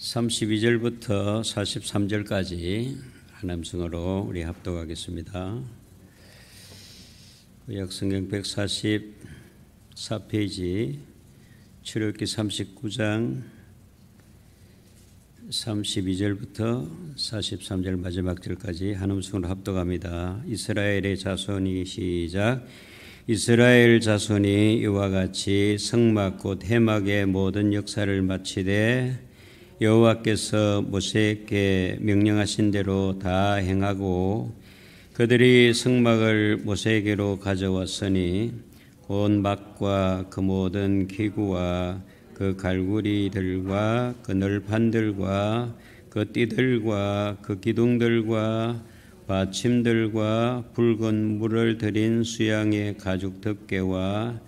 32절부터 43절까지 하나님성으로 우리 합독하겠습니다. 구약성경 144페이지 출애굽기 39장 32절부터 43절 마지막 절까지 하나님성으로 합독합니다. 이스라엘의 자손이 시작. 이스라엘 자손이 이와 같이 성막 곧 해막의 모든 역사를 마치되 여호와께서 모세에게 명령하신 대로 다 행하고 그들이 성막을 모세에게로 가져왔으니 곧 막과 그 모든 기구와 그 갈구리들과 그 널판들과 그 띠들과 그 기둥들과 받침들과 붉은 물을 들인 수양의 가죽 덮개와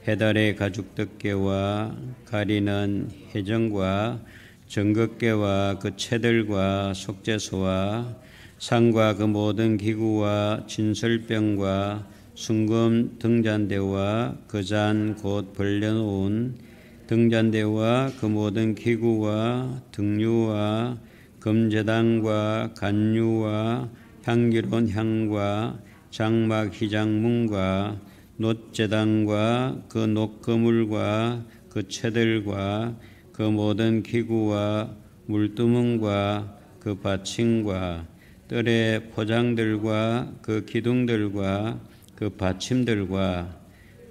해달의 가죽 덮개와 가리는 해정과 정극계와 그 채들과 속죄소와 상과 그 모든 기구와 진설병과 순금 등잔대와 그 잔 곧 벌려놓은 등잔대와 그 모든 기구와 등유와 금제단과 간유와 향기로운 향과 장막 희장문과 놋제단과 그 녹그물과 그 채들과 그 모든 기구와 물두멍과 그 받침과 뜰의 포장들과 그 기둥들과 그 받침들과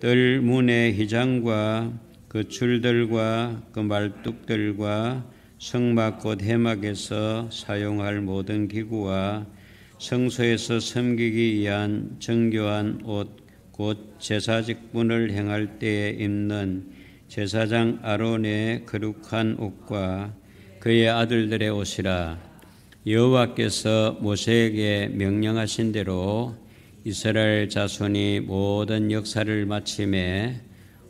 뜰 문의 휘장과 그 줄들과 그 말뚝들과 성막 곧 해막에서 사용할 모든 기구와 성소에서 섬기기 위한 정교한 옷 곧 제사 직분을 행할 때에 입는 제사장 아론의 거룩한 옷과 그의 아들들의 옷이라. 여호와께서 모세에게 명령하신 대로 이스라엘 자손이 모든 역사를 마침에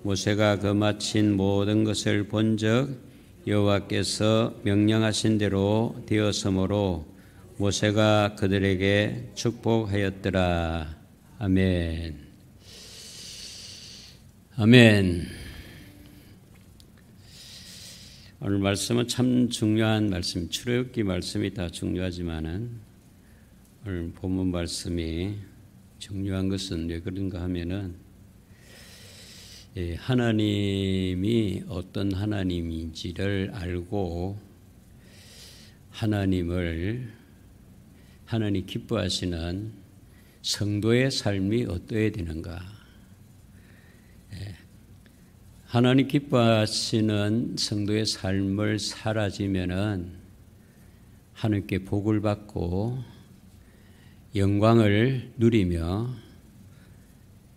모세가 그 마친 모든 것을 본즉 여호와께서 명령하신 대로 되었으므로 모세가 그들에게 축복하였더라. 아멘. 아멘. 오늘 말씀은 참 중요한 말씀, 출애굽기 말씀이 다 중요하지만은 오늘 본문 말씀이 중요한 것은 왜 그런가 하면은 하나님이 어떤 하나님인지를 알고 하나님 기뻐하시는 성도의 삶이 어떠해야 되는가. 하나님 기뻐하시는 성도의 삶을 살아지면은 하나님께 복을 받고 영광을 누리며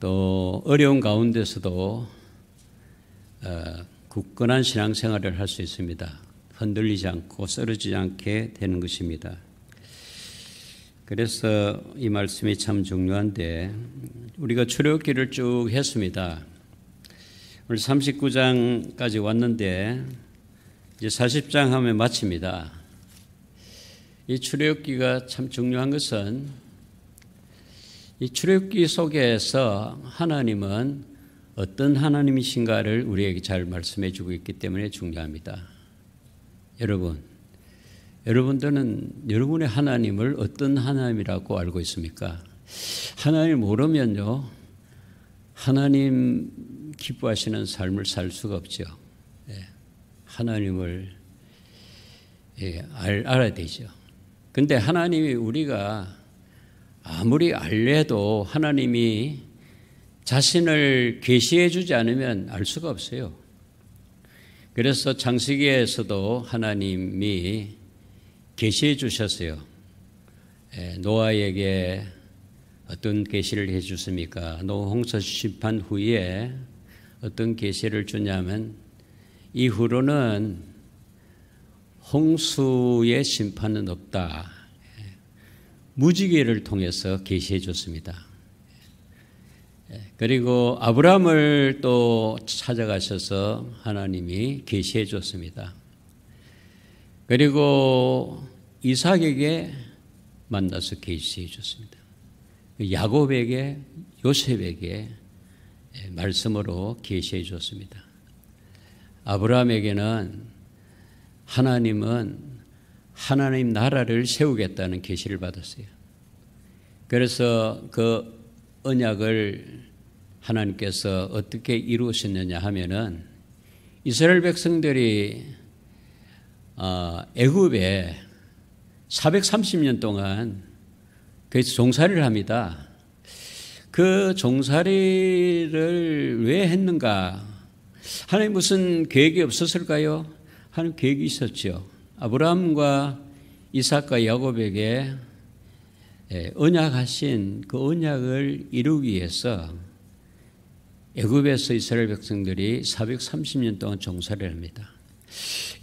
또 어려운 가운데서도 굳건한 신앙생활을 할 수 있습니다. 흔들리지 않고 쓰러지지 않게 되는 것입니다. 그래서 이 말씀이 참 중요한데 우리가 출애굽기를 쭉 했습니다. 오늘 39장까지 왔는데 이제 40장 하면 마칩니다. 이 출애굽기가 참 중요한 것은 이 출애굽기 속에서 하나님은 어떤 하나님이신가를 우리에게 잘 말씀해 주고 있기 때문에 중요합니다. 여러분들은 여러분의 하나님을 어떤 하나님이라고 알고 있습니까? 하나님을 모르면요, 하나님 기뻐하시는 삶을 살 수가 없죠. 하나님을 알아야 되죠. 근데 하나님이 우리가 아무리 알래도 하나님이 자신을 계시해 주지 않으면 알 수가 없어요. 그래서 창세기에서도 하나님이 계시해 주셨어요. 노아에게 어떤 계시를 해 주십니까? 노아 홍수 심판 후에 어떤 계시를 주냐면 이후로는 홍수의 심판은 없다. 무지개를 통해서 계시해 줬습니다. 그리고 아브라함을 또 찾아가셔서 하나님이 계시해 줬습니다. 그리고 이삭에게 만나서 계시해 줬습니다. 야곱에게, 요셉에게 말씀으로 계시해 줬습니다. 아브라함에게는 하나님은 하나님 나라를 세우겠다는 계시를 받았어요. 그래서 그 언약을 하나님께서 어떻게 이루셨느냐 하면은 이스라엘 백성들이 애굽에 430년 동안 거기서 종살이를 합니다. 그 종살이를 왜 했는가? 하나님 무슨 계획이 없었을까요? 하나님 계획이 있었죠. 아브라함과 이삭과 야곱에게 언약하신 그 언약을 이루기 위해서 애굽에서 이스라엘 백성들이 430년 동안 종살이를 합니다.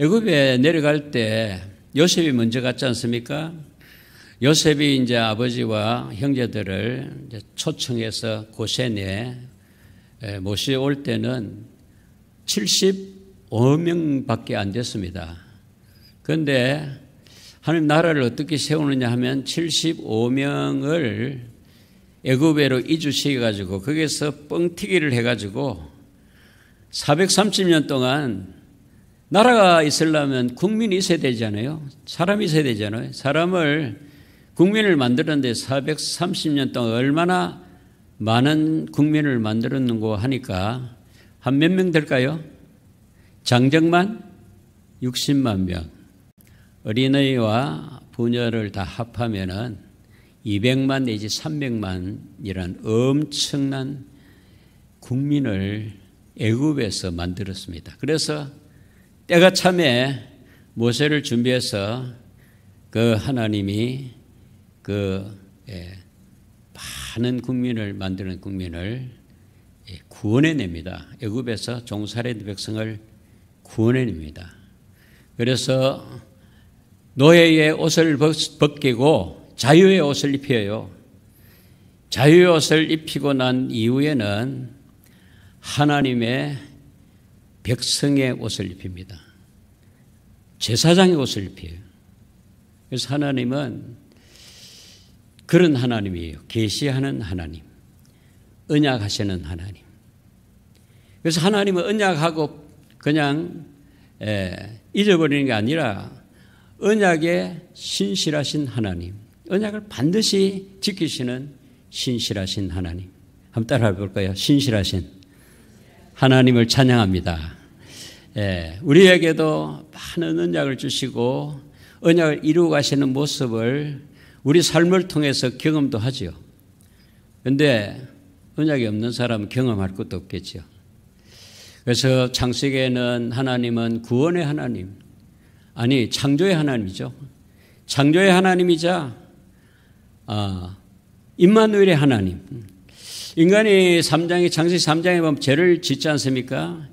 애굽에 내려갈 때 요셉이 먼저 갔지 않습니까? 요셉이 이제 아버지와 형제들을 이제 초청해서 고센에 모셔올 때는 75명밖에 안 됐습니다. 그런데 하나님 나라를 어떻게 세우느냐 하면 75명을 애굽으로 이주시켜가지고 거기서 뻥튀기를 해가지고 430년 동안 나라가 있으려면 국민이 있어야 되잖아요. 사람이 있어야 되잖아요. 국민을 만들었는데 430년 동안 얼마나 많은 국민을 만들었는고 하니까 한 몇 명 될까요? 장정만 60만 명. 어린아이와 부녀를 다 합하면은 200만 내지 300만이란 엄청난 국민을 애굽에서 만들었습니다. 그래서 때가 참에 모세를 준비해서 그 하나님이 많은 국민을 만드는 국민을 구원해냅니다. 애굽에서 종살이된 백성을 구원해냅니다. 그래서 노예의 옷을 벗기고 자유의 옷을 입혀요. 자유의 옷을 입히고 난 이후에는 하나님의 백성의 옷을 입힙니다. 제사장의 옷을 입혀요. 그래서 하나님은 그런 하나님이에요. 계시하는 하나님, 언약하시는 하나님. 그래서 하나님은 언약하고 그냥 잊어버리는 게 아니라 언약에 신실하신 하나님, 언약을 반드시 지키시는 신실하신 하나님. 한번 따라해 볼까요? 신실하신 하나님을 찬양합니다. 우리에게도 많은 언약을 주시고 언약을 이루어 가시는 모습을 우리 삶을 통해서 경험도 하죠. 그런데 언약이 없는 사람은 경험할 것도 없겠죠. 그래서 창세기에는 하나님은 구원의 하나님, 아니 창조의 하나님이죠. 창조의 하나님이자 임마누엘의 하나님. 인간이 창세기 3장에 보면 죄를 짓지 않습니까?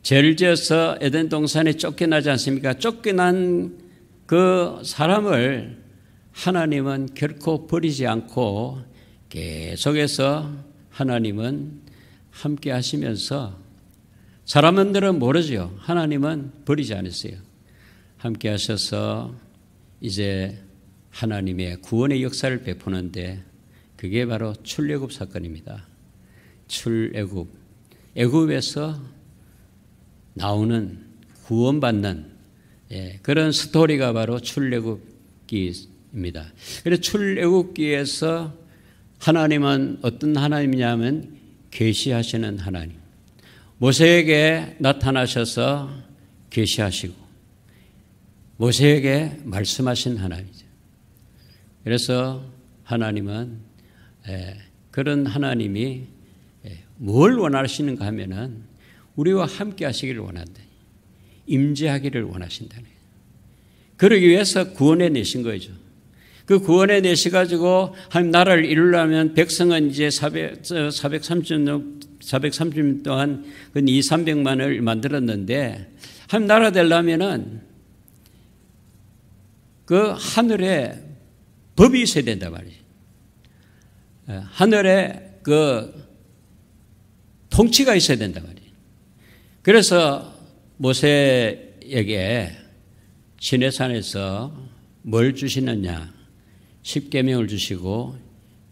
죄를 지어서 에덴 동산에 쫓겨나지 않습니까? 쫓겨난 그 사람을 하나님은 결코 버리지 않고 계속해서 하나님은 함께 하시면서 사람들은 모르죠. 하나님은 버리지 않았어요. 함께 하셔서 이제 하나님의 구원의 역사를 베푸는데 그게 바로 출애굽 사건입니다. 출애굽. 애굽에서 나오는 구원받는 그런 스토리가 바로 출애굽기입니다. 그래서 출애굽기에서 하나님은 어떤 하나님이냐면 계시하시는 하나님. 모세에게 나타나셔서 계시하시고 모세에게 말씀하신 하나님이죠. 그래서 하나님은 그런 하나님이 뭘 원하시는가 하면은 우리와 함께 하시기를 원한다. 임재하기를 원하신다는 거예요. 그러기 위해서 구원해 내신 거죠. 그 구원해 내셔가지고 하나님 나라를 이루려면 백성은 이제 430년 동안 200~300만을 만들었는데 하나님 나라 되려면은 그 하늘에 법이 있어야 된단 말이에요. 하늘에 그 통치가 있어야 된단 말이에요. 그래서 모세에게 시내산에서 뭘 주시느냐? 십계명을 주시고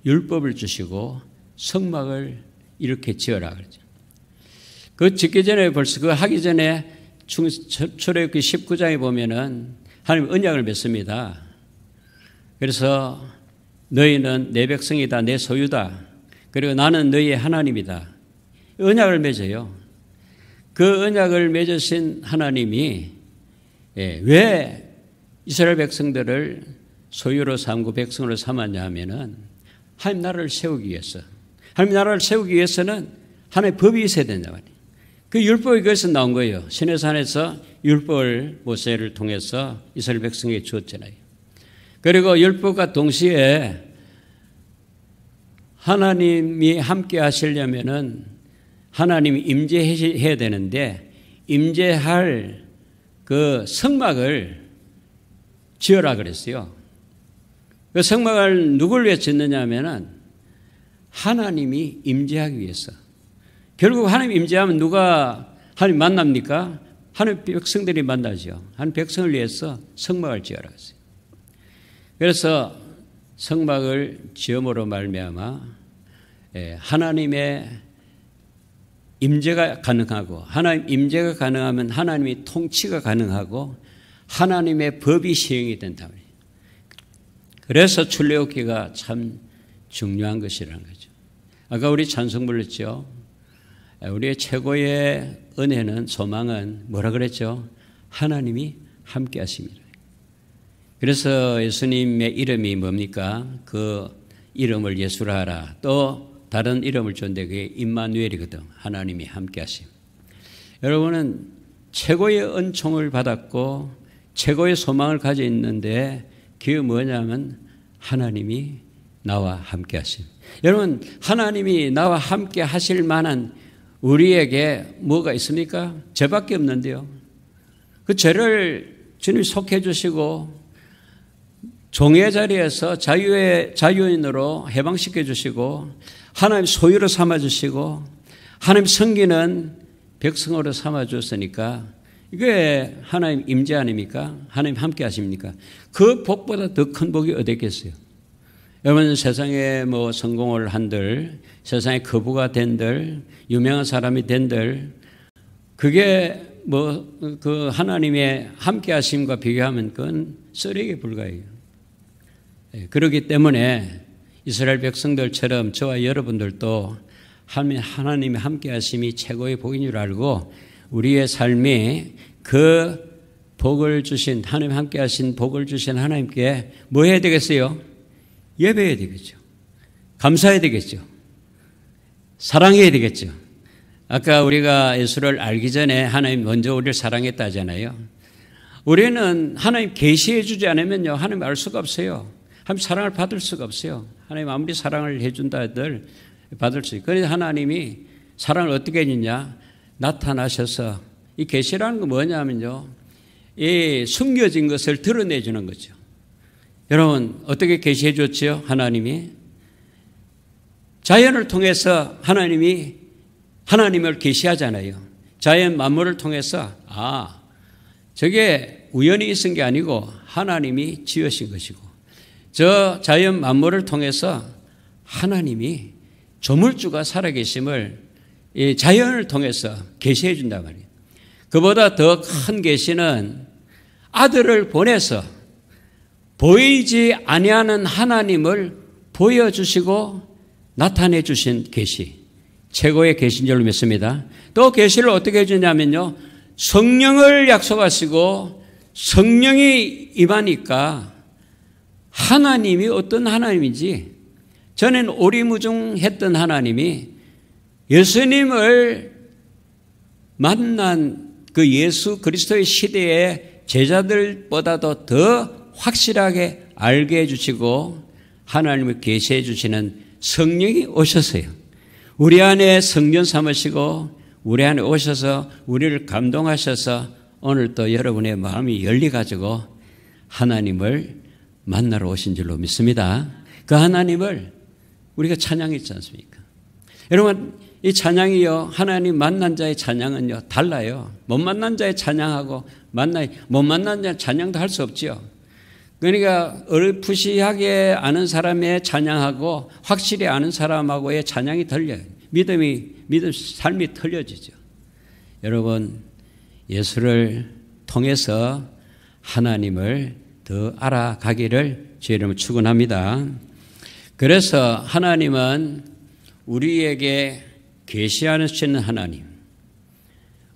율법을 주시고 성막을 이렇게 지어라 그러죠. 그 짓기 전에 벌써 그 하기 전에 출애굽기 19장에 보면은 하나님 언약을 맺습니다. 그래서 너희는 내 백성이다, 내 소유다. 그리고 나는 너희의 하나님이다. 언약을 맺어요. 그 언약을 맺으신 하나님이 왜 이스라엘 백성들을 소유로 삼고 백성으로 삼았냐 하면은 하나님 나라를 세우기 위해서. 하나님 나라를 세우기 위해서는 하나님의 법이 있어야 된단 말이에요. 그 율법이 그것에서 나온 거예요. 시내산에서 율법을 모세를 통해서 이스라엘 백성에게 주었잖아요. 그리고 율법과 동시에 하나님이 함께 하시려면은 하나님이 임재해야 되는데 임재할 그 성막을 지어라 그랬어요. 그 성막을 누굴 위해 짓느냐 하면은 하나님이 임재하기 위해서. 결국 하나님 임재하면 누가 하나님 만납니까? 하나님 백성들이 만나죠. 하나님 백성을 위해서 성막을 지어라 했어요. 그래서 성막을 지음으로 말미암아 하나님의 임재가 가능하고 하나님 임재가 가능하면 하나님의 통치가 가능하고 하나님의 법이 시행이 된다. 그래서 출애굽기가 참 중요한 것이라는 거죠. 아까 우리 찬송 불렀죠. 우리의 최고의 은혜는 소망은 뭐라 그랬죠? 하나님이 함께 하십니다. 그래서 예수님의 이름이 뭡니까? 그 이름을 예수라 하라. 또 다른 이름을 줬는데 그게 임마누엘이거든. 하나님이 함께 하심. 여러분은 최고의 은총을 받았고 최고의 소망을 가지고 있는데 그게 뭐냐면 하나님이 나와 함께 하심. 여러분 하나님이 나와 함께 하실 만한 우리에게 뭐가 있습니까? 죄밖에 없는데요. 그 죄를 주님이 속해 주시고 종의 자리에서 자유인으로 해방시켜 주시고 하나님 소유로 삼아 주시고 하나님 섬기는 백성으로 삼아 주셨으니까 이게 하나님 임재 아닙니까? 하나님 함께 하십니까? 그 복보다 더 큰 복이 어디 있겠어요? 여러분 세상에 뭐 성공을 한들 세상에 거부가 된들 유명한 사람이 된들 그게 뭐 그 하나님의 함께 하심과 비교하면 그건 쓰레기에 불과해요. 그렇기 때문에 이스라엘 백성들처럼 저와 여러분들도 하나님의 함께 하심이 최고의 복인 줄 알고 우리의 삶이 그 복을 주신 하나님 함께 하신 복을 주신 하나님께 뭐 해야 되겠어요? 예배해야 되겠죠. 감사해야 되겠죠. 사랑해야 되겠죠. 아까 우리가 예수를 알기 전에 하나님 먼저 우리를 사랑했다 하잖아요. 우리는 하나님 계시해 주지 않으면요 하나님 알 수가 없어요. 하나님 사랑을 받을 수가 없어요. 하나님 아무리 사랑을 해준다 해도 받을 수 있어요. 그래서 하나님이 사랑을 어떻게 해주냐 나타나셔서 이 계시라는 건 뭐냐면요 이 숨겨진 것을 드러내주는 거죠. 여러분 어떻게 계시해 줬지요? 하나님이 자연을 통해서 하나님이 하나님을 계시하잖아요. 자연 만물을 통해서 저게 우연히 있은 게 아니고 하나님이 지으신 것이고 저 자연 만물을 통해서 하나님이 조물주가 살아계심을 이 자연을 통해서 계시해 준단 말이에요. 그보다 더 큰 계시는 아들을 보내서 보이지 아니하는 하나님을 보여주시고 나타내 주신 계시 최고의 계시인 줄로 믿습니다. 또 계시를 어떻게 해주냐면요 성령을 약속하시고 성령이 임하니까 하나님이 어떤 하나님인지 전에는 오리무중했던 하나님이 예수님을 만난 그 예수 그리스도의 시대의 제자들보다도 더 확실하게 알게 해주시고 하나님을 계시해 주시는 성령이 오셨어요. 우리 안에 성령 삼으시고 우리 안에 오셔서 우리를 감동하셔서 오늘 또 여러분의 마음이 열려가지고 하나님을 만나러 오신 줄로 믿습니다. 그 하나님을 우리가 찬양했지 않습니까? 여러분 이 찬양이요 하나님 만난 자의 찬양은요 달라요. 못 만난 자의 찬양하고 못 만난 자의 찬양도 할 수 없지요. 그러니까 어렴풋이하게 아는 사람의 찬양하고 확실히 아는 사람하고의 찬양이 틀려요. 삶이 틀려지죠. 여러분 예수를 통해서 하나님을 더 알아가기를 주의 이름으로 축원합니다. 그래서 하나님은 우리에게 계시하시는 하나님,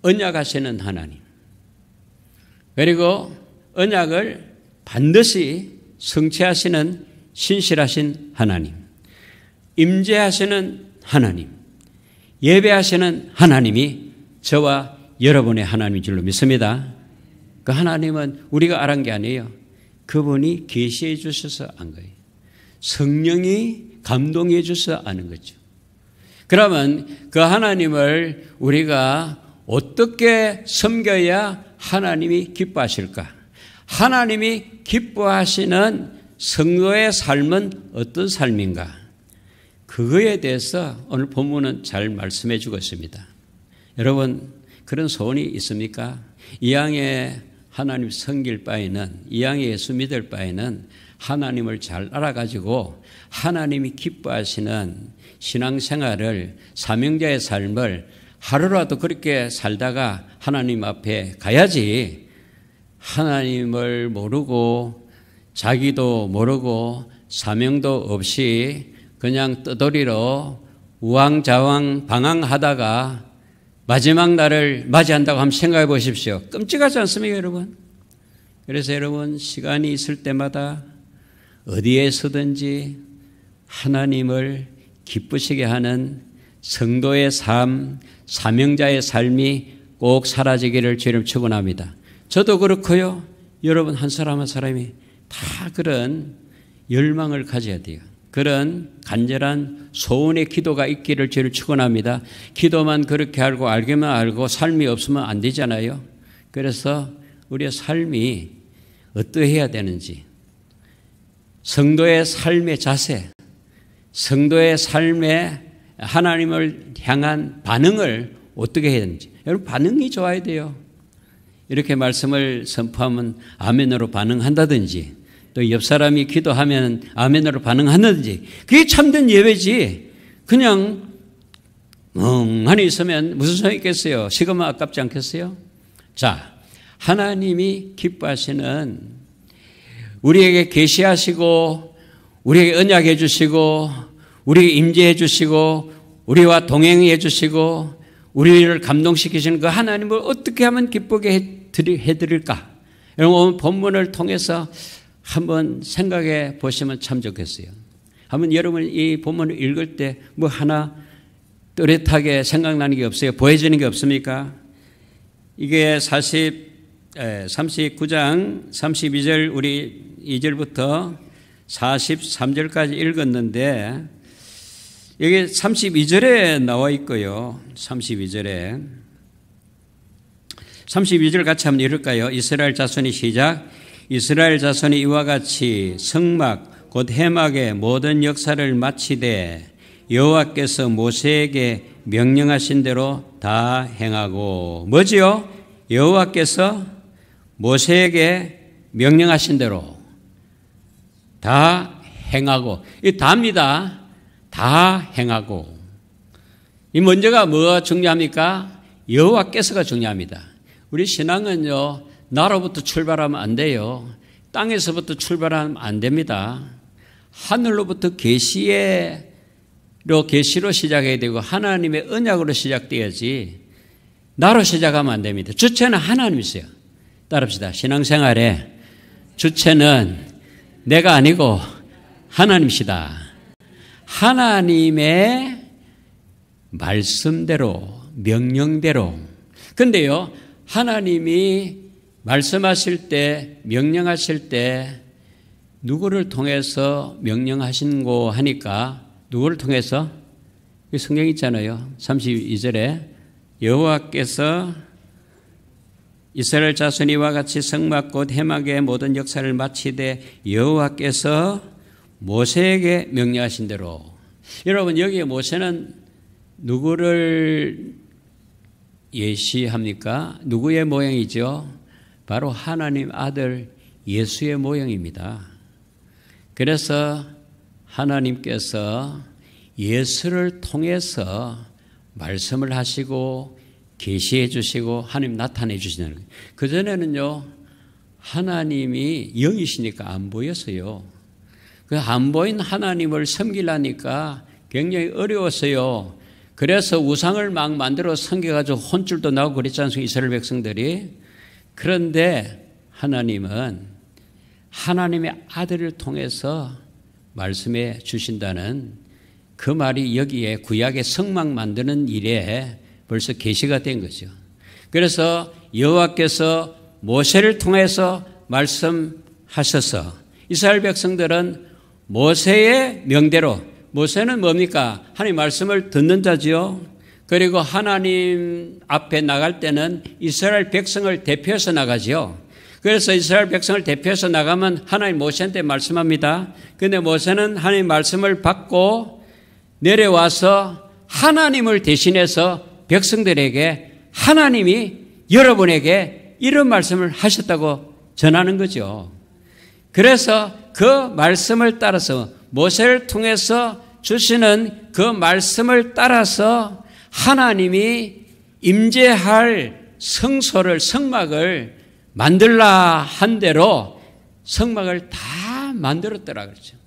언약하시는 하나님, 그리고 언약을 반드시 성취하시는 신실하신 하나님, 임재하시는 하나님, 예배하시는 하나님이 저와 여러분의 하나님인 줄로 믿습니다. 그 하나님은 우리가 알은 게 아니에요. 그분이 계시해 주셔서 안 거예요. 성령이 감동해 주셔서 아는 거죠. 그러면 그 하나님을 우리가 어떻게 섬겨야 하나님이 기뻐하실까? 하나님이 기뻐하시는 성도의 삶은 어떤 삶인가? 그거에 대해서 오늘 본문은 잘 말씀해 주고 있습니다. 여러분, 그런 소원이 있습니까? 이왕에 하나님 섬길 바에는, 이왕에 예수 믿을 바에는 하나님을 잘 알아가지고 하나님이 기뻐하시는 신앙생활을, 사명자의 삶을 하루라도 그렇게 살다가 하나님 앞에 가야지, 하나님을 모르고 자기도 모르고 사명도 없이 그냥 떠돌이로 우왕좌왕 방황하다가 마지막 날을 맞이한다고 한번 생각해 보십시오. 끔찍하지 않습니까, 여러분? 그래서 여러분, 시간이 있을 때마다 어디에서든지 하나님을 기쁘시게 하는 성도의 삶, 사명자의 삶이 꼭 사라지기를 주님 축원합니다. 저도 그렇고요. 여러분 한 사람 한 사람이 다 그런 열망을 가져야 돼요. 그런 간절한 소원의 기도가 있기를 주님 축원합니다. 기도만 그렇게 알기만 알고 삶이 없으면 안 되잖아요. 그래서 우리의 삶이 어떠해야 되는지, 성도의 삶의 자세, 성도의 삶의 하나님을 향한 반응을 어떻게 해야 되는지. 여러분, 반응이 좋아야 돼요. 이렇게 말씀을 선포하면 아멘으로 반응한다든지, 또 옆 사람이 기도하면 아멘으로 반응한다든지, 그게 참된 예배지. 그냥 멍하니 있으면 무슨 소용이 있겠어요? 시간만 아깝지 않겠어요? 자, 하나님이 기뻐하시는, 우리에게 계시하시고 우리에게 언약해 주시고 우리에게 임재해 주시고 우리와 동행해 주시고 우리를 감동시키시는 그 하나님을 어떻게 하면 기쁘게 해드릴까? 여러분, 오늘 본문을 통해서 한번 생각해 보시면 참 좋겠어요. 한번 여러분 이 본문을 읽을 때 뭐 하나 또렷하게 생각나는 게 없어요? 보여지는 게 없습니까? 이게 39장 32절, 우리 2절부터 43절까지 읽었는데 여기 32절에 나와 있고요. 32절 같이 한번 읽을까요? 이스라엘 자손이 시작. 이스라엘 자손이 이와 같이 성막 곧 해막의 모든 역사를 마치되 여호와께서 모세에게 명령하신 대로 다 행하고, 뭐지요? 여호와께서 모세에게 명령하신 대로 다 행하고, 이 다입니다. 다 행하고. 이 먼저가 뭐가 중요합니까? 여호와께서가 중요합니다. 우리 신앙은요, 나로부터 출발하면 안 돼요. 땅에서부터 출발하면 안 됩니다. 하늘로부터 계시로 시작해야 되고 하나님의 언약으로 시작돼야지 나로 시작하면 안 됩니다. 주체는 하나님이세요. 따릅시다. 신앙생활에 주체는 내가 아니고 하나님이시다. 하나님의 말씀대로, 명령대로. 근데요, 하나님이 말씀하실 때, 명령하실 때 누구를 통해서 명령하신고 하니까 누구를 통해서? 성경 있잖아요. 32절에 여호와께서 이스라엘 자손이 이와 같이 성막 곧 해막의 모든 역사를 마치되 여호와께서 모세에게 명령하신 대로. 여러분, 여기에 모세는 누구를 예시합니까? 누구의 모형이죠? 바로 하나님 아들 예수의 모형입니다. 그래서 하나님께서 예수를 통해서 말씀을 하시고 계시해 주시고 하나님 나타내 주시는 거예요. 그전에는요, 하나님이 영이시니까 안 보였어요. 그 안 보인 하나님을 섬기려니까 굉장히 어려웠어요. 그래서 우상을 막 만들어 섬겨가지고 혼쭐도 나고 그랬지 않습니까? 이스라엘 백성들이. 그런데 하나님은 하나님의 아들을 통해서 말씀해 주신다는 그 말이 여기에 구약의 성막 만드는 일에 벌써 계시가 된 거죠. 그래서 여호와께서 모세를 통해서 말씀하셔서 이스라엘 백성들은 모세의 명대로, 모세는 뭡니까? 하나님 말씀을 듣는 자지요. 그리고 하나님 앞에 나갈 때는 이스라엘 백성을 대표해서 나가지요. 그래서 이스라엘 백성을 대표해서 나가면 하나님 모세한테 말씀합니다. 그런데 모세는 하나님 말씀을 받고 내려와서 하나님을 대신해서 백성들에게 하나님이 여러분에게 이런 말씀을 하셨다고 전하는 거죠. 그래서 그 말씀을 따라서 모세를 통해서 주시는 그 말씀을 따라서 하나님이 임재할 성소를, 성막을 만들라 한 대로 성막을 다 만들었더라 그러죠.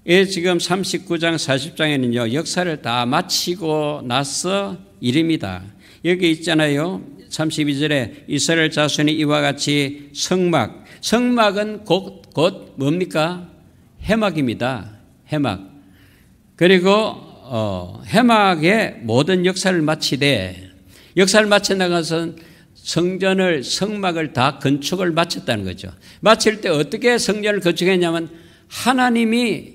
예, 지금 39장 40장에는요 역사를 다 마치고 나서 일입니다. 여기 있잖아요. 32절에 이스라엘 자손이 이와 같이 성막은 곧 뭡니까? 해막입니다. 해막. 그리고 해막의 모든 역사를 마치되, 역사를 마친다는 것은 성막을 다 건축을 마쳤다는 거죠. 마칠 때 어떻게 성전을 건축했냐면 하나님이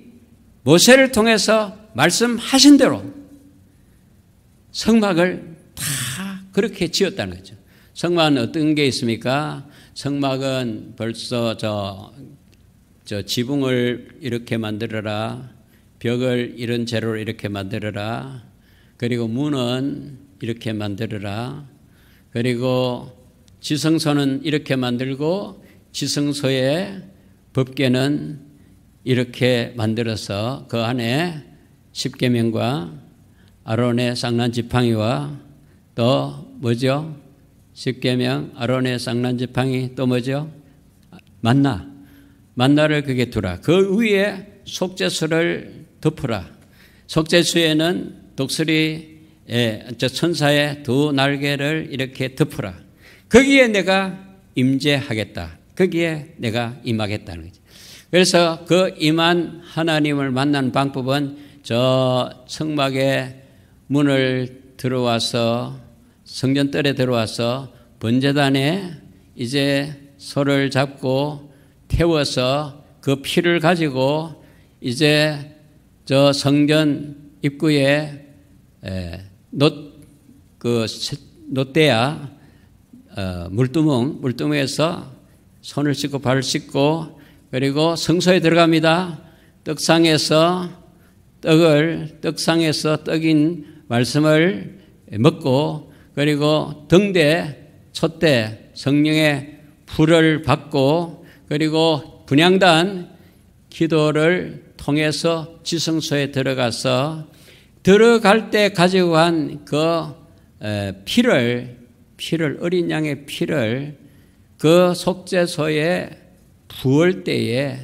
모세를 통해서 말씀하신 대로 성막을 다 그렇게 지었다는 거죠. 성막은 어떤 게 있습니까? 성막은 벌써 저 지붕을 이렇게 만들어라, 벽을 이런 재료로 이렇게 만들어라, 그리고 문은 이렇게 만들어라, 그리고 지성소는 이렇게 만들고 지성소의 법궤는 이렇게 만들어서 그 안에 십계명과 아론의 쌍난 지팡이와 또 뭐죠? 십계명, 아론의 쌍난 지팡이, 또 뭐죠? 만나를 그게 두라. 그 위에 속죄수를 덮으라. 속죄수에는 독수리 천사의 두 날개를 이렇게 덮으라. 거기에 내가 임재하겠다. 거기에 내가 임하겠다는 거죠. 그래서 그 임한 하나님을 만나는 방법은 저 성막의 문을 들어와서 성전뜰에 들어와서 번제단에 이제 소를 잡고 태워서 그 피를 가지고 이제 저 성전 입구에 놋대야 물두멍에서 손을 씻고 발을 씻고 그리고 성소에 들어갑니다. 떡상에서 떡인 말씀을 먹고 그리고 등대, 촛대, 성령의 불을 받고 그리고 분향단 기도를 통해서 지성소에 들어가서 들어갈 때 가지고 간 그 피를 어린 양의 피를 그 속죄소에 부을 때에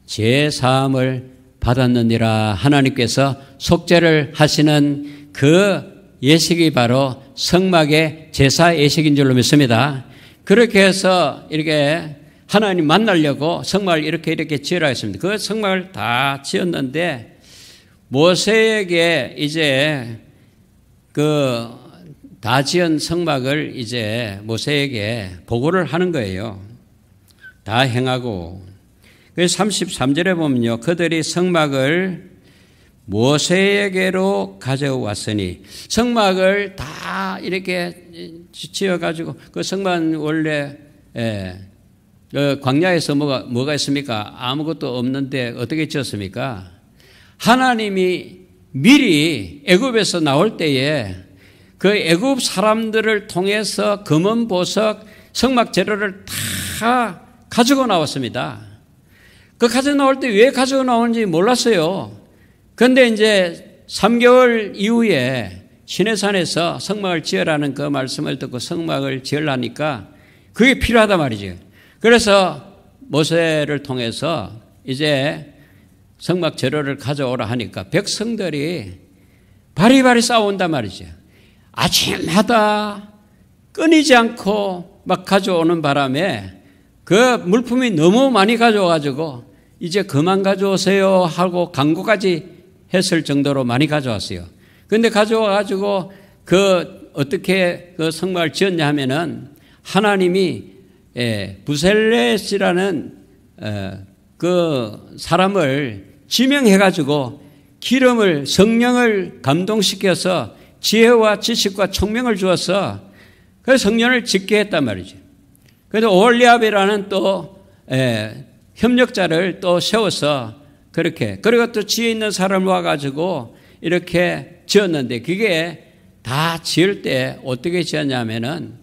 제사함을 받았느니라. 하나님께서 속죄를 하시는 그 예식이 바로 성막의 제사 예식인 줄로 믿습니다. 그렇게 해서 이렇게 하나님 만나려고 성막을 이렇게 지으라 했습니다. 그 성막을 다 지었는데 모세에게 이제 그 다 지은 성막을 이제 모세에게 보고를 하는 거예요. 다 행하고. 그래서 33절에 보면요. 그들이 성막을 모세에게로 가져왔으니 성막을 다 이렇게 지어가지고 그 성막은 원래 광야에서 뭐가 있습니까? 아무것도 없는데 어떻게 지었습니까? 하나님이 미리 애굽에서 나올 때에 그 애굽 사람들을 통해서 금은 보석 성막 재료를 다 가지고 나왔습니다. 그 가지고 나올 때 왜 가지고 나오는지 몰랐어요. 그런데 이제 3개월 이후에 시내산에서 성막을 지으라는 그 말씀을 듣고 성막을 지으려니까 그게 필요하단 말이죠. 그래서 모세를 통해서 이제 성막 재료를 가져오라 하니까 백성들이 바리바리 싸운단 말이죠. 아침마다 끊이지 않고 막 가져오는 바람에 그 물품이 너무 많이 가져와가지고 이제 그만 가져오세요 하고 강구까지 했을 정도로 많이 가져왔어요. 그런데 가져와가지고 어떻게 그 성막을 지었냐 하면은 하나님이 부셀렛이라는 그 사람을 지명해가지고 기름을 성령을 감동시켜서 지혜와 지식과 총명을 주어서 그 성전을 짓게 했단 말이죠. 그래서 오홀리압이라는 또 협력자를 또 세워서 그렇게 그리고 또 지혜 있는 사람을 와가지고 이렇게 지었는데 그게 다 지을 때 어떻게 지었냐면은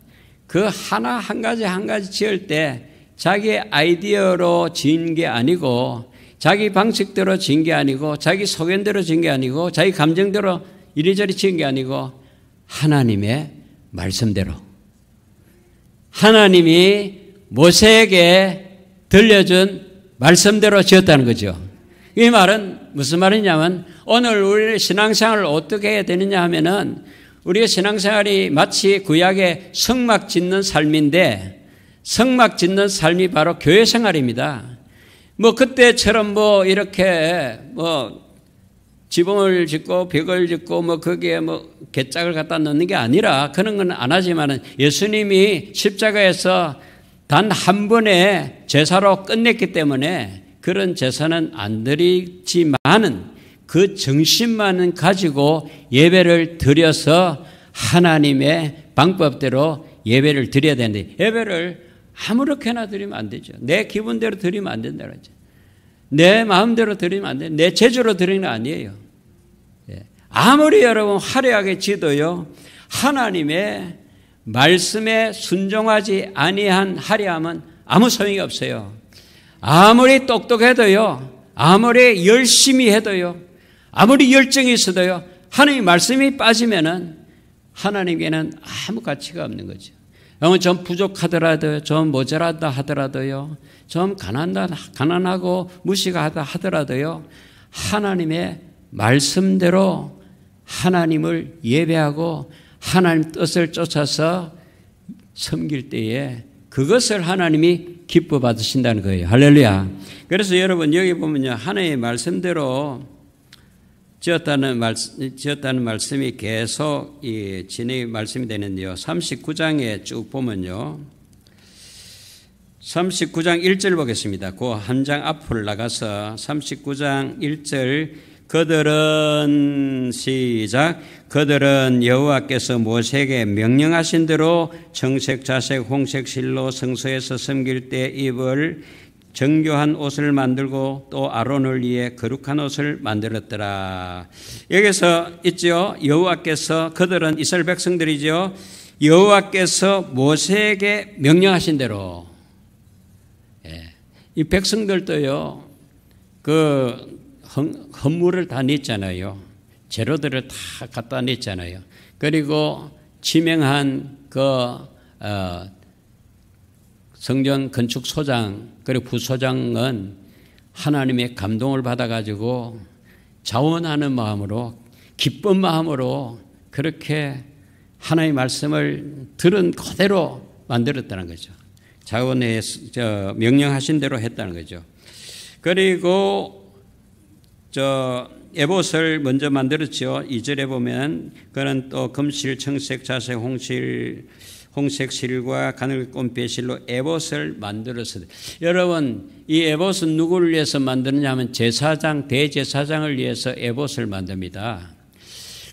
그 하나 한 가지 지을 때 자기 아이디어로 지은 게 아니고 자기 방식대로 지은 게 아니고 자기 소견대로 지은 게 아니고 자기 감정대로 이리저리 지은 게 아니고 하나님의 말씀대로 하나님이 모세에게 들려준 말씀대로 지었다는 거죠. 이 말은 무슨 말이냐면 오늘 우리의 신앙생활을 어떻게 해야 되느냐 하면은 우리의 신앙생활이 마치 구약의 성막 짓는 삶인데 성막 짓는 삶이 바로 교회 생활입니다. 뭐 그때처럼 뭐 이렇게 뭐 지붕을 짓고 벽을 짓고 뭐 거기에 뭐 개짝을 갖다 넣는 게 아니라 그런 건 안 하지만은 예수님이 십자가에서 단 한 번의 제사로 끝냈기 때문에 그런 제사는 안 드리지만은 그 정신만은 가지고 예배를 드려서 하나님의 방법대로 예배를 드려야 되는데 예배를 아무렇게나 드리면 안 되죠. 내 기분대로 드리면 안 된다는 거죠. 내 마음대로 드리면 안 돼요. 내 재주로 드리는 거 아니에요. 아무리 여러분 화려하게 지도요 하나님의 말씀에 순종하지 아니한 화려함은 아무 소용이 없어요. 아무리 똑똑해도요 아무리 열심히 해도요 아무리 열정이 있어도요 하나님의 말씀이 빠지면은 하나님께는 아무 가치가 없는 거죠. 좀 부족하더라도요, 좀 모자라다 하더라도요, 좀 가난하고 무식하다 하더라도요, 하나님의 말씀대로 하나님을 예배하고 하나님 뜻을 쫓아서 섬길 때에 그것을 하나님이 기뻐 받으신다는 거예요. 할렐루야. 그래서 여러분 여기 보면요, 하나님의 말씀대로 지었다는 말씀이 계속 진행이 말씀이 되는데요. 39장에 쭉 보면요. 39장 1절 보겠습니다. 그 한 장 앞으로 나가서 39장 1절 그들은 여호와께서 모세에게 명령하신 대로 청색, 자색, 홍색 실로 성소에서 섬길 때 입을 정교한 옷을 만들고 또 아론을 위해 거룩한 옷을 만들었더라. 여기서 있죠. 여호와께서 그들은 이스라엘 백성들이죠. 여호와께서 모세에게 명령하신 대로 이 백성들도요. 그 헌물을 다 냈잖아요. 재료들을 다 갖다 냈잖아요. 그리고 지명한 성전 건축 소장 그리고 부소장은 하나님의 감동을 받아가지고 자원하는 마음으로 기쁜 마음으로 그렇게 하나님의 말씀을 들은 그대로 만들었다는 거죠. 자원에 명령하신 대로 했다는 거죠. 그리고 에봇을 먼저 만들었죠. 2절에 보면 그는 또 금실, 청색, 자색, 홍색 실과 가늘게 꼰 배실로 에봇을 만들었어요. 여러분 이 에봇은 누구를 위해서 만드느냐 하면 제사장, 대제사장을 위해서 에봇을 만듭니다.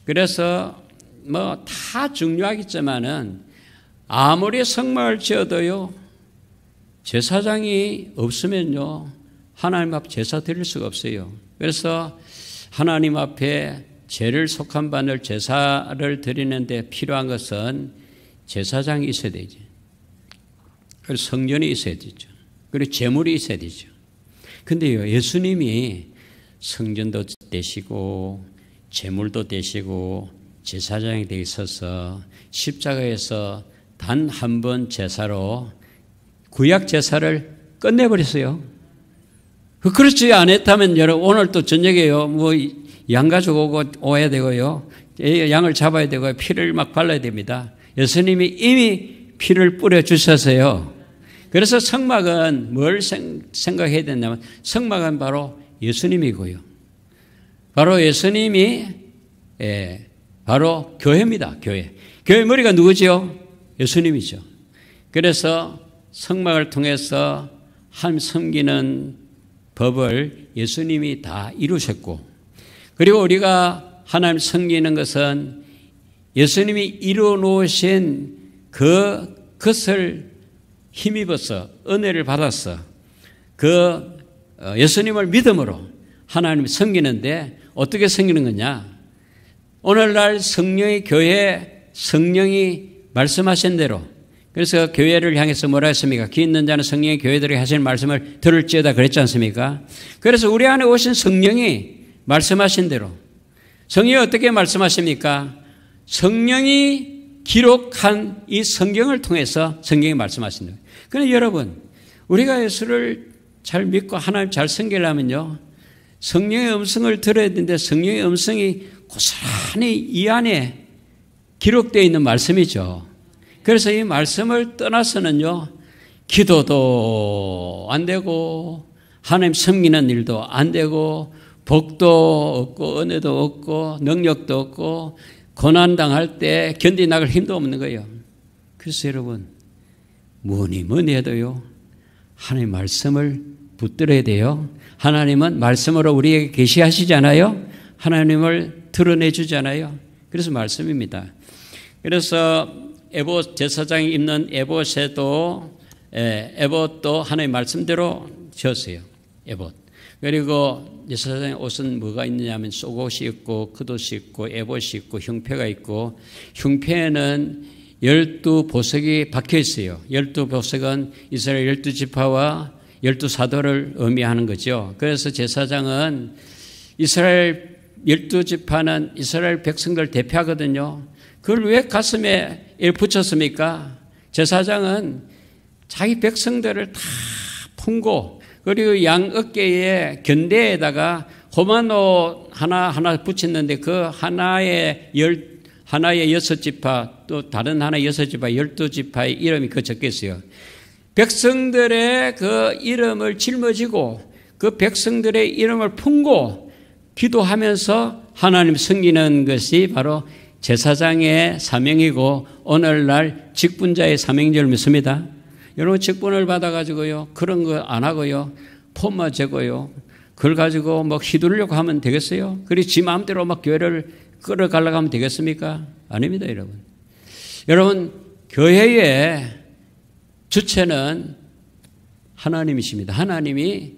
그래서 뭐 다 중요하겠지만은 아무리 성막을 지어도요 제사장이 없으면요 하나님 앞 제사 드릴 수가 없어요. 그래서 하나님 앞에 죄를 속한 바늘 제사를 드리는데 필요한 것은 제사장이 있어야 되죠. 그리고 성전이 있어야 되죠. 그리고 제물이 있어야 되죠. 근데요, 예수님이 성전도 되시고, 제물도 되시고, 제사장이 되어 있어서 십자가에서 단 한 번 제사로 구약 제사를 끝내버렸어요. 그렇지 않았다면 여러분 오늘 또 저녁에요. 뭐 양 가지고 오야 되고요. 양을 잡아야 되고요. 피를 막 발라야 됩니다. 예수님이 이미 피를 뿌려 주셔서요. 그래서 성막은 뭘 생각해야 되냐면 성막은 바로 예수님이고요. 바로 예수님이 바로 교회입니다. 교회. 교회 머리가 누구죠? 예수님이죠. 그래서 성막을 통해서 하나님 섬기는 법을 예수님이 다 이루셨고, 그리고 우리가 하나님 섬기는 것은 예수님이 이루어 놓으신 그것을 힘입어서 은혜를 받아서 그 예수님을 믿음으로 하나님을 섬기는데 어떻게 섬기는 거냐? 오늘날 성령의 교회, 성령이 말씀하신 대로, 그래서 교회를 향해서 뭐라 했습니까? 귀 있는 자는 성령의 교회들에게 하시는 말씀을 들을지어다 그랬지 않습니까? 그래서 우리 안에 오신 성령이 말씀하신 대로, 성령이 어떻게 말씀하십니까? 성령이 기록한 이 성경을 통해서 성경이 말씀하신다. 그런데 여러분, 우리가 예수를 잘 믿고 하나님 잘 섬기려면요, 성령의 음성을 들어야 되는데 성령의 음성이 고스란히 이 안에 기록되어 있는 말씀이죠. 그래서 이 말씀을 떠나서는요, 기도도 안 되고 하나님 섬기는 일도 안 되고 복도 없고 은혜도 없고 능력도 없고 고난당할 때 견디나갈 힘도 없는 거예요. 그래서 여러분, 뭐니 해도요, 하나님 말씀을 붙들어야 돼요. 하나님은 말씀으로 우리에게 계시하시잖아요. 하나님을 드러내 주잖아요. 그래서 말씀입니다. 그래서 에봇 제사장이 입는 에봇도 하나님 말씀대로 지었어요. 에봇. 그리고 제사장의 옷은 뭐가 있느냐면 속옷이 있고 겉옷이 있고 에봇이 있고 흉패가 있고, 흉패에는 12보석이 박혀 있어요. 12보석은 이스라엘 12지파와 12사도를 의미하는 거죠. 그래서 제사장은 이스라엘 12지파는 이스라엘 백성들 대표하거든요. 그걸 왜 가슴에 붙였습니까? 제사장은 자기 백성들을 다 품고, 그리고 양 어깨에 견대에다가 호마노 하나 붙였는데 그 하나의 6지파, 또 다른 하나 6지파, 12지파의 이름이 그 적혀 있어요. 백성들의 그 이름을 짊어지고 그 백성들의 이름을 품고 기도하면서 하나님 섬기는 것이 바로 제사장의 사명이고, 오늘날 직분자의 사명인 줄 믿습니다. 여러분, 직분을 받아가지고요, 그런 거 안 하고요, 폼만 재고요, 그걸 가지고 막 휘두르려고 하면 되겠어요? 그리고 지 마음대로 막 교회를 끌어가려고 하면 되겠습니까? 아닙니다, 여러분. 여러분, 교회의 주체는 하나님이십니다. 하나님이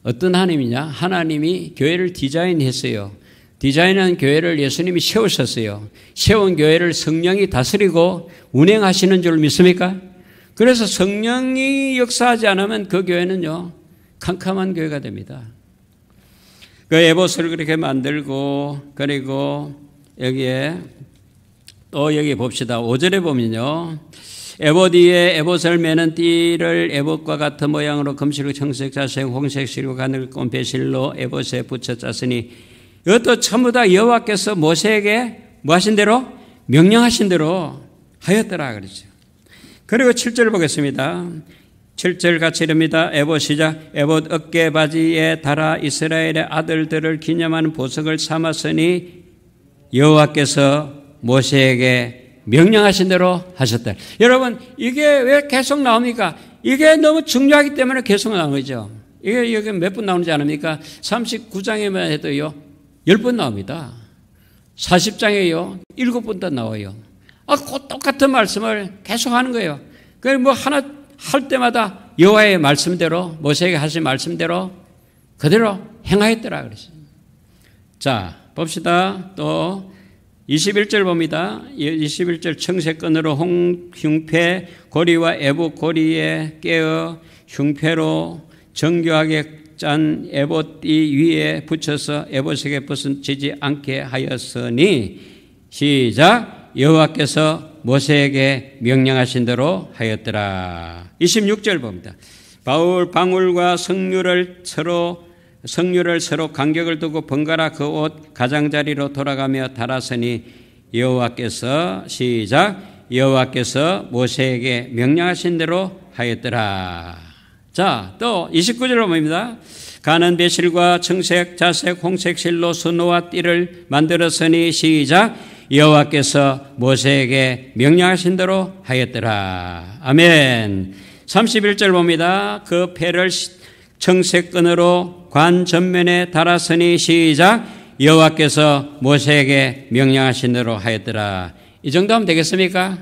어떤 하나님이냐? 하나님이 교회를 디자인했어요. 디자인한 교회를 예수님이 세우셨어요. 세운 교회를 성령이 다스리고 운행하시는 줄 믿습니까? 그래서 성령이 역사하지 않으면 그 교회는요, 캄캄한 교회가 됩니다. 그 에봇을 그렇게 만들고, 그리고 여기에 또 여기 봅시다. 5절에 보면요, 에봇 위에 에봇을 매는 띠를 에봇과 같은 모양으로 금실로 청색 자색 홍색 실로 가늘고 배실로 에봇에 붙여 짰으니, 이것도 전부 다 여호와께서 모세에게 뭐 하신 대로? 명령하신 대로 하였더라 그러죠. 그리고 7절 보겠습니다. 7절 같이 이릅니다. 에봇 시작. 에봇 어깨 바지에 달아 이스라엘의 아들들을 기념하는 보석을 삼았으니 여호와께서 모세에게 명령하신 대로 하셨다. 여러분, 이게 왜 계속 나옵니까? 이게 너무 중요하기 때문에 계속 나오죠. 이게 여기 몇 번 나오는지 아닙니까? 39장에만 해도요, 10번 나옵니다. 40장에요, 7번 나와요. 그 똑같은 말씀을 계속 하는 거예요. 그래서 뭐 하나 할 때마다 여호와의 말씀대로, 모세에게 하신 말씀대로 그대로 행하였더라 그랬어요. 자, 봅시다. 또 21절 봅니다. 21절 청색끈으로 흉패 고리와 에봇 고리에 깨어 흉패로 정교하게 짠 에봇 띠 위에 붙여서 에봇에게 벗어지지 않게 하였으니, 시작. 여호와께서 모세에게 명령하신 대로 하였더라. 26절 봅니다. 바울 방울과 석류를 서로 간격을 두고 번갈아 그 옷 가장자리로 돌아가며 달았으니 여호와께서 시작. 여호와께서 모세에게 명령하신 대로 하였더라. 자, 또 29절로 봅니다. 가는 배실과 청색, 자색, 홍색 실로 수노와 띠를 만들었으니 시작. 여호와께서 모세에게 명령하신 대로 하였더라. 아멘. 31절 봅니다. 그 패를 청색 끈으로 관 전면에 달았으니 시작. 여호와께서 모세에게 명령하신 대로 하였더라. 이 정도 하면 되겠습니까?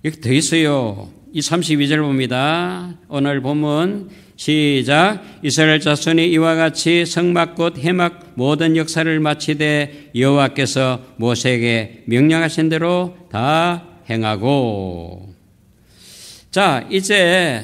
여기 더 있어요. 이 32절 봅니다. 오늘 본문 시작. 이스라엘 자손이 이와 같이 성막 곧 해막 모든 역사를 마치되 여호와께서 모세에게 명령하신 대로 다 행하고. 자, 이제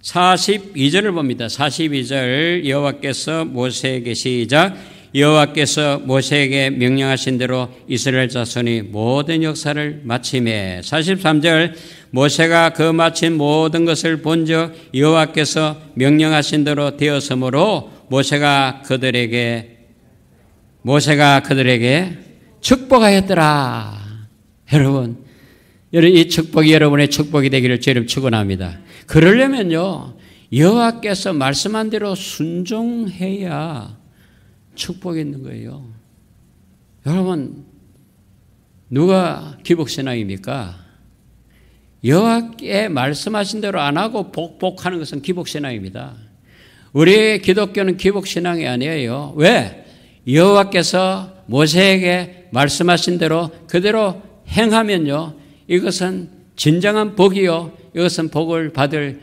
42절을 봅니다. 42절 여호와께서 모세에게 시작. 여호와께서 모세에게 명령하신 대로 이스라엘 자손이 모든 역사를 마치매. 43절 모세가 그 마친 모든 것을 본즉 여호와께서 명령하신 대로 되었으므로 모세가 그들에게 축복하였더라. 여러분 이 축복이 여러분의 축복이 되기를 주님 축원합니다. 그러려면요 여호와께서 말씀한 대로 순종해야 축복이 있는 거예요. 여러분 누가 기복신앙입니까? 여호와께 말씀하신 대로 안 하고 복복하는 것은 기복신앙입니다. 우리 기독교는 기복신앙이 아니에요. 왜? 여호와께서 모세에게 말씀하신 대로 그대로 행하면요 이것은 진정한 복이요 이것은 복을 받을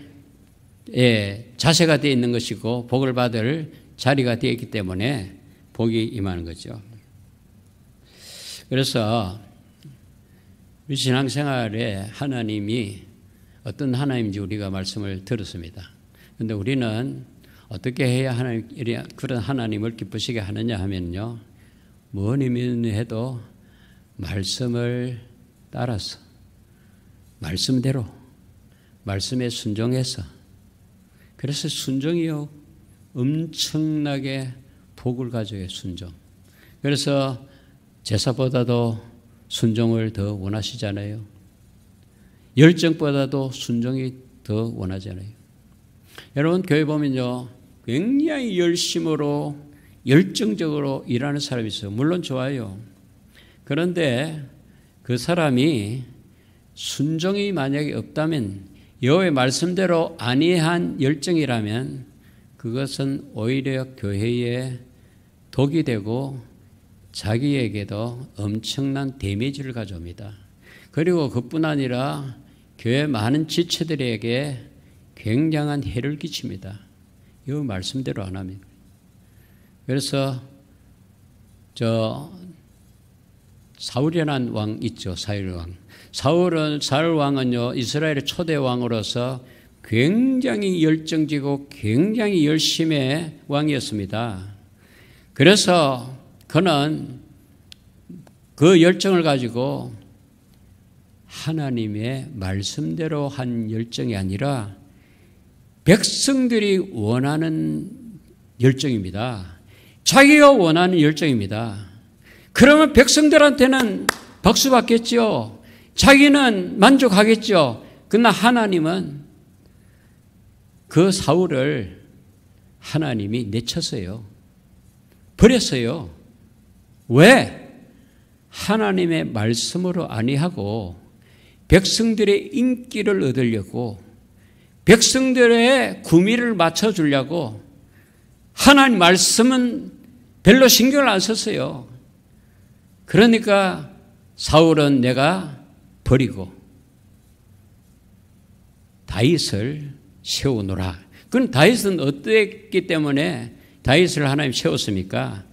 자세가 되어 있는 것이고 복을 받을 자리가 되어 있기 때문에 복이 임하는 거죠. 그래서 우리 신앙생활에 하나님이 어떤 하나님인지 우리가 말씀을 들었습니다. 그런데 우리는 어떻게 해야 그런 하나님을 기쁘시게 하느냐 하면요. 뭐니면 해도 말씀을 따라서 말씀대로 말씀에 순종해서 그래서 순종이요 엄청나게 복을 가져요. 순종. 그래서 제사보다도 순종을 더 원하시잖아요. 열정보다도 순종이 더 원하잖아요. 여러분 교회 보면요 굉장히 열심으로 열정적으로 일하는 사람이 있어요. 물론 좋아요. 그런데 그 사람이 순종이 만약에 없다면 여호와의 말씀대로 아니한 열정이라면 그것은 오히려 교회에 독이 되고 자기에게도 엄청난 데미지를 가져옵니다. 그리고 그뿐 아니라 교회 많은 지체들에게 굉장한 해를 끼칩니다. 이 말씀대로 안 하면. 그래서 사울이라는 왕 있죠. 사울 왕은요 이스라엘의 초대 왕으로서 굉장히 열정적이고 굉장히 열심의 왕이었습니다. 그래서 그는 그 열정을 가지고 하나님의 말씀대로 한 열정이 아니라 백성들이 원하는 열정입니다. 자기가 원하는 열정입니다. 그러면 백성들한테는 박수 받겠죠. 자기는 만족하겠죠. 그러나 하나님은 그 사울을 하나님이 내쳤어요. 버렸어요. 왜? 하나님의 말씀으로 아니하고 백성들의 인기를 얻으려고 백성들의 구미를 맞춰주려고 하나님 말씀은 별로 신경을 안 썼어요. 그러니까 사울은 내가 버리고 다윗을 세우노라. 그건 다윗은 어땠기 때문에 다윗을 하나님 세웠습니까?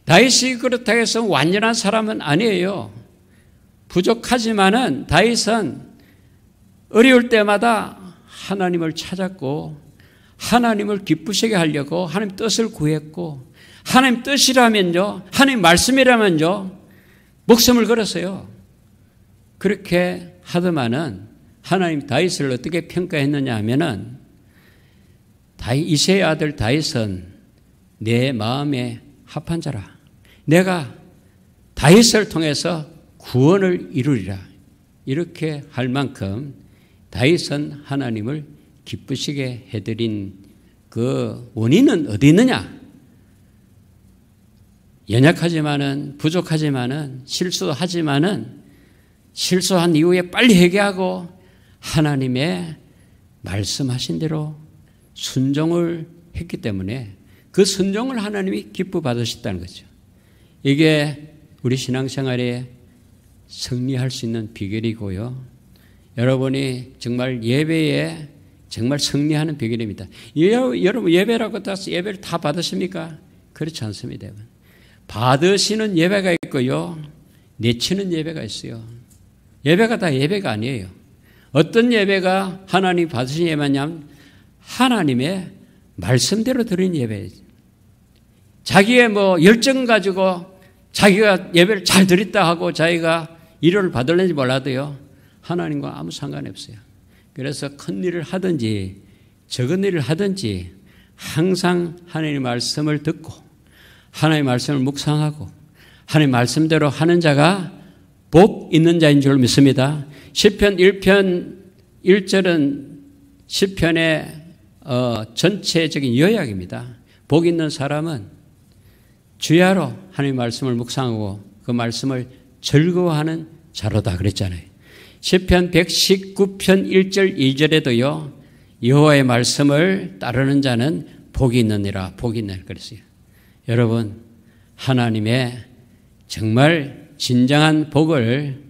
다윗이 그렇다고 해서 완전한 사람은 아니에요. 부족하지만은 다윗은 어려울 때마다 하나님을 찾았고 하나님을 기쁘시게 하려고 하나님 뜻을 구했고 하나님 뜻이라면요, 하나님 말씀이라면요, 목숨을 걸었어요. 그렇게 하더만은 하나님 다윗을 어떻게 평가했느냐 하면은 이새의 아들 다윗은 내 마음에 합한 자라. 내가 다윗을 통해서 구원을 이루리라. 이렇게 할 만큼 다윗은 하나님을 기쁘시게 해드린 그 원인은 어디 있느냐? 연약하지만은 부족하지만은 실수하지만은 실수한 이후에 빨리 회개하고 하나님의 말씀하신 대로 순종을 했기 때문에 그 순종을 하나님이 기뻐 받으셨다는 거죠. 이게 우리 신앙생활에 승리할 수 있는 비결이고요. 여러분이 정말 예배에 정말 승리하는 비결입니다. 여러분 예배라고 해서 예배를 다 받으십니까? 그렇지 않습니다. 받으시는 예배가 있고요. 내치는 예배가 있어요. 예배가 다 예배가 아니에요. 어떤 예배가 하나님 받으신 예배냐면 하나님의 말씀대로 드린 예배예요. 자기의 열정 가지고 자기가 예배를 잘 드렸다 하고 자기가 위로를 받을는지 몰라도요. 하나님과 아무 상관이 없어요. 그래서 큰 일을 하든지 적은 일을 하든지 항상 하나님의 말씀을 듣고 하나님의 말씀을 묵상하고 하나님의 말씀대로 하는 자가 복 있는 자인 줄 믿습니다. 시편 1편 1절은 시편의 전체적인 요약입니다. 복 있는 사람은 주야로 하나님의 말씀을 묵상하고 그 말씀을 즐거워하는 자로다 그랬잖아요. 시편 119편 1절 2절에도요. 여호와의 말씀을 따르는 자는 복이 있느니라 복이 있느니라 그랬어요. 여러분 하나님의 정말 진정한 복을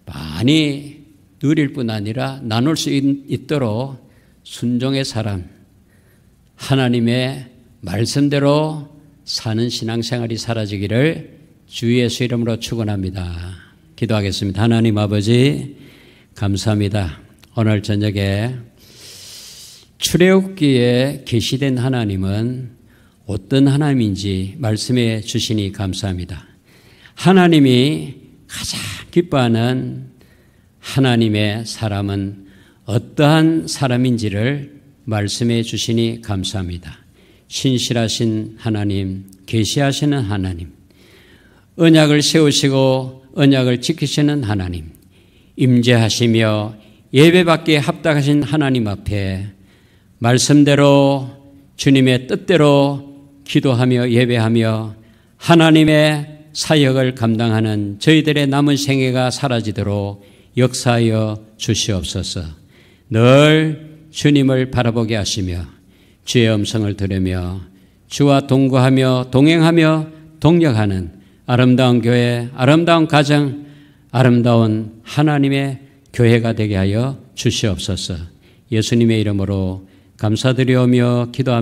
많이 누릴 뿐 아니라 나눌 수 있도록 순종의 사람 하나님의 말씀대로 사는 신앙생활이 사라지기를 주 예수 이름으로 축원합니다. 기도하겠습니다. 하나님 아버지 감사합니다. 오늘 저녁에 출애굽기에 계시된 하나님은 어떤 하나님인지 말씀해 주시니 감사합니다. 하나님이 가장 기뻐하는 하나님의 사람은 어떠한 사람인지를 말씀해 주시니 감사합니다. 신실하신 하나님, 계시하시는 하나님, 언약을 세우시고 언약을 지키시는 하나님, 임재하시며 예배받기에 합당하신 하나님 앞에 말씀대로 주님의 뜻대로 기도하며 예배하며 하나님의 사역을 감당하는 저희들의 남은 생애가 사라지도록 역사하여 주시옵소서. 늘 주님을 바라보게 하시며 주의 음성을 들으며 주와 동거하며 동행하며 동력하는 아름다운 교회, 아름다운 가정, 아름다운 하나님의 교회가 되게 하여 주시옵소서. 예수님의 이름으로 감사드리오며 기도합니다.